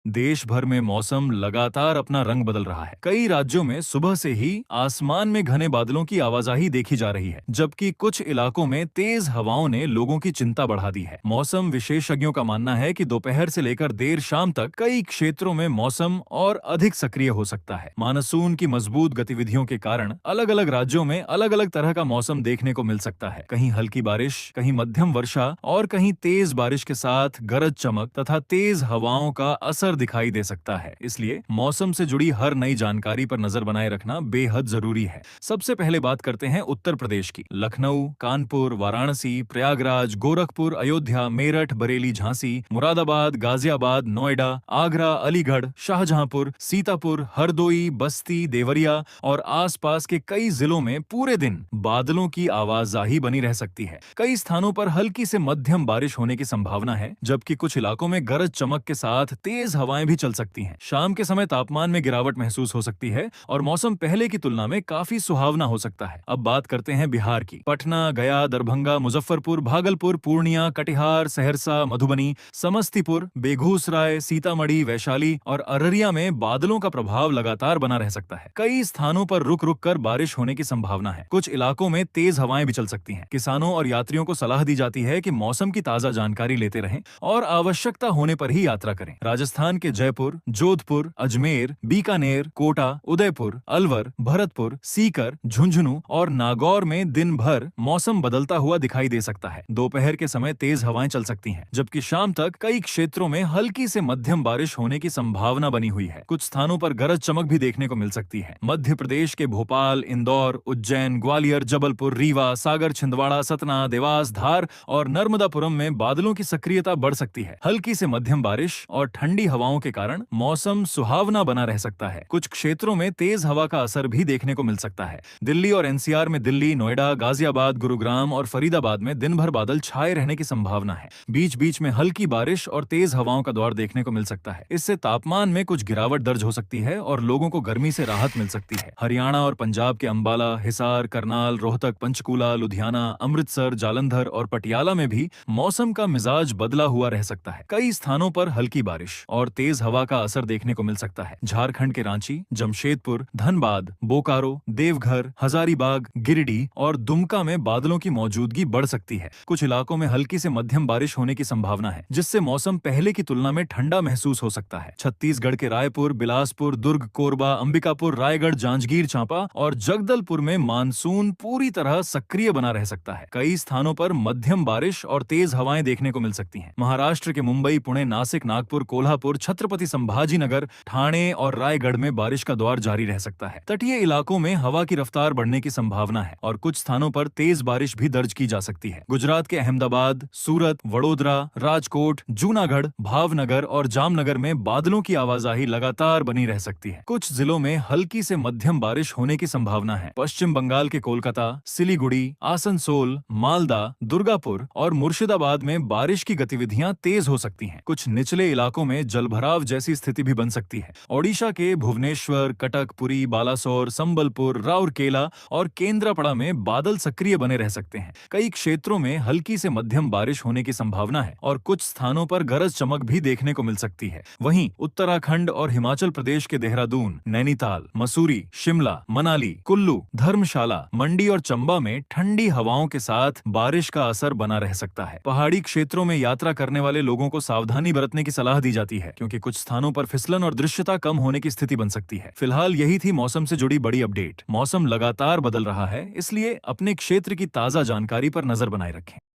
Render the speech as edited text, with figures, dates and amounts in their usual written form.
देश भर में मौसम लगातार अपना रंग बदल रहा है। कई राज्यों में सुबह से ही आसमान में घने बादलों की आवाजाही देखी जा रही है, जबकि कुछ इलाकों में तेज हवाओं ने लोगों की चिंता बढ़ा दी है। मौसम विशेषज्ञों का मानना है कि दोपहर से लेकर देर शाम तक कई क्षेत्रों में मौसम और अधिक सक्रिय हो सकता है। मानसून की मजबूत गतिविधियों के कारण अलग अलग राज्यों में अलग अलग तरह का मौसम देखने को मिल सकता है। कहीं हल्की बारिश, कहीं मध्यम वर्षा और कहीं तेज बारिश के साथ गरज चमक तथा तेज हवाओं का असर दिखाई दे सकता है। इसलिए मौसम से जुड़ी हर नई जानकारी पर नजर बनाए रखना बेहद जरूरी है। सबसे पहले बात करते हैं उत्तर प्रदेश की। लखनऊ, कानपुर, वाराणसी, प्रयागराज, गोरखपुर, अयोध्या, मेरठ, बरेली, झांसी, मुरादाबाद, गाजियाबाद, नोएडा, आगरा, अलीगढ़, शाहजहांपुर, सीतापुर, हरदोई, बस्ती, देवरिया और आसपास के कई जिलों में पूरे दिन बादलों की आवाजाही बनी रह सकती है। कई स्थानों पर हल्की से मध्यम बारिश होने की संभावना है, जबकि कुछ इलाकों में गरज चमक के साथ तेज हवाएं भी चल सकती हैं। शाम के समय तापमान में गिरावट महसूस हो सकती है और मौसम पहले की तुलना में काफी सुहावना हो सकता है। अब बात करते हैं बिहार की। पटना, गया, दरभंगा, मुजफ्फरपुर, भागलपुर, पूर्णिया, कटिहार, सहरसा, मधुबनी, समस्तीपुर, बेगूसराय, सीतामढ़ी, वैशाली और अररिया में बादलों का प्रभाव लगातार बना रह सकता है। कई स्थानों पर रुक रुक कर बारिश होने की संभावना है। कुछ इलाकों में तेज हवाएं भी चल सकती हैं। किसानों और यात्रियों को सलाह दी जाती है कि मौसम की ताजा जानकारी लेते रहें और आवश्यकता होने पर ही यात्रा करें। राजस्थान के जयपुर, जोधपुर, अजमेर, बीकानेर, कोटा, उदयपुर, अलवर, भरतपुर, सीकर, झुंझुनू और नागौर में दिन भर मौसम बदलता हुआ दिखाई दे सकता है। दोपहर के समय तेज हवाएं चल सकती हैं, जबकि शाम तक कई क्षेत्रों में हल्की से मध्यम बारिश होने की संभावना बनी हुई है। कुछ स्थानों पर गरज चमक भी देखने को मिल सकती है। मध्य प्रदेश के भोपाल, इंदौर, उज्जैन, ग्वालियर, जबलपुर, रीवा, सागर, छिंदवाड़ा, सतना, देवास, धार और नर्मदापुरम में बादलों की सक्रियता बढ़ सकती है। हल्की से मध्यम बारिश और ठंडी हवाओं के कारण मौसम सुहावना बना रह सकता है। कुछ क्षेत्रों में तेज हवा का असर भी देखने को मिल सकता है। दिल्ली और एनसीआर में दिल्ली, नोएडा, गाजियाबाद, गुरुग्राम और फरीदाबाद में दिन भर बादल छाए रहने की संभावना है। बीच बीच में हल्की बारिश और तेज हवाओं का दौर देखने को मिल सकता है। इससे तापमान में कुछ गिरावट दर्ज हो सकती है और लोगों को गर्मी से राहत मिल सकती है। हरियाणा और पंजाब के अंबाला, हिसार, करनाल, रोहतक, पंचकूला, लुधियाना, अमृतसर, जालंधर और पटियाला में भी मौसम का मिजाज बदला हुआ रह सकता है। कई स्थानों पर हल्की बारिश और तेज हवा का असर देखने को मिल सकता है। झारखंड के रांची, जमशेदपुर, धनबाद, बोकारो, देवघर, हजारीबाग, गिरिडीह और दुमका में बादलों की मौजूदगी बढ़ सकती है। कुछ इलाकों में हल्की से मध्यम बारिश होने की संभावना है, जिससे मौसम पहले की तुलना में ठंडा महसूस हो सकता है। छत्तीसगढ़ के रायपुर, बिलासपुर, दुर्ग, कोरबा, अंबिकापुर, रायगढ़, जांजगीर चांपा और जगदलपुर में मानसून पूरी तरह सक्रिय बना रह सकता है। कई स्थानों पर मध्यम बारिश और तेज हवाएं देखने को मिल सकती हैं। महाराष्ट्र के मुंबई, पुणे, नासिक, नागपुर, कोल्हापुर, छत्रपति संभाजीनगर, ठाणे और रायगढ़ में बारिश का दौर जारी रह सकता है। तटीय इलाकों में हवा की रफ्तार बढ़ने की संभावना है और कुछ स्थानों पर तेज बारिश भी दर्ज की जा सकती है। गुजरात के अहमदाबाद, सूरत, वडोदरा, राजकोट, जूनागढ़, भावनगर और जामनगर में बादलों की आवाजाही लगातार बनी रह सकती है। कुछ जिलों में हल्की से मध्यम बारिश होने की संभावना है। पश्चिम बंगाल के कोलकाता, सिलीगुड़ी, आसनसोल, मालदा, दुर्गापुर और मुर्शिदाबाद में बारिश की गतिविधियां तेज हो सकती हैं। कुछ निचले इलाकों में जलभराव जैसी स्थिति भी बन सकती है। ओडिशा के भुवनेश्वर, कटक, पुरी, बालासोर, संबलपुर, राउरकेला और केंद्रापड़ा में बादल सक्रिय बने रह सकते हैं। कई क्षेत्रों में हल्की से मध्यम बारिश होने की संभावना है और कुछ स्थानों पर गरज चमक भी देखने को मिल सकती है। वहीं उत्तराखंड और हिमाचल प्रदेश के देहरादून, नैनीताल, मसूरी, शिमला, मनाली, कुल्लू, धर्मशाला, मंडी और चंबा में ठंडी हवाओं के साथ बारिश का असर बना रह सकता है। पहाड़ी क्षेत्रों में यात्रा करने वाले लोगों को सावधानी बरतने की सलाह दी जाती है, क्योंकि कुछ स्थानों पर फिसलन और दृश्यता कम होने की स्थिति बन सकती है। फिलहाल यही थी मौसम से जुड़ी बड़ी अपडेट। मौसम लगातार बदल रहा है, इसलिए अपने क्षेत्र की ताजा जानकारी पर नजर बनाए रखें।